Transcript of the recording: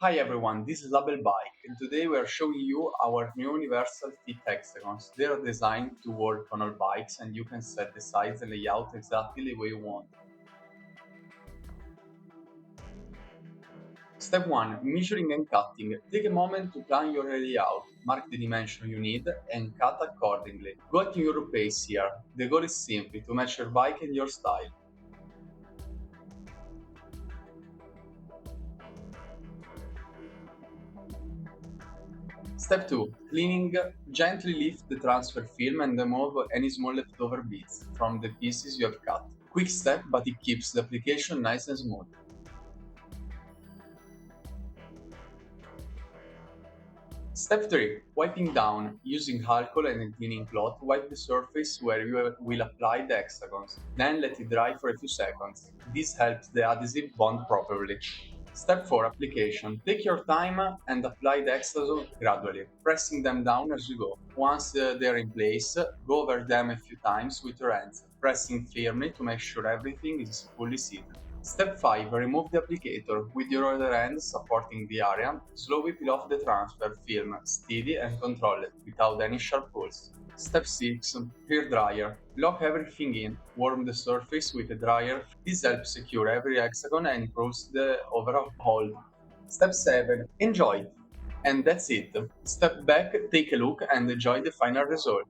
Hi everyone, this is Labelbike and today we are showing you our new universal fit hexagons. They are designed to work on all bikes and you can set the size and layout exactly the way you want. Step 1. Measuring and cutting. Take a moment to plan your layout, mark the dimension you need and cut accordingly. Go at your pace here. The goal is simply to match your bike and your style. Step 2. Cleaning. Gently lift the transfer film and remove any small leftover bits from the pieces you have cut. Quick step, but it keeps the application nice and smooth. Step 3. Wiping down. Using alcohol and a cleaning cloth, wipe the surface where you will apply the hexagons. Then let it dry for a few seconds. This helps the adhesive bond properly. Step 4. Application. Take your time and apply the hexagons gradually, pressing them down as you go. Once they are in place, go over them a few times with your hands, pressing firmly to make sure everything is fully seated. Step 5. Remove the applicator. With your other hand supporting the area, slowly peel off the transfer film, steady and controlled, without any sharp pulls. Step 6. Hair dryer. Lock everything in. Warm the surface with a dryer. This helps secure every hexagon and improves the overall hold. Step 7. Enjoy. And that's it. Step back, take a look, and enjoy the final result.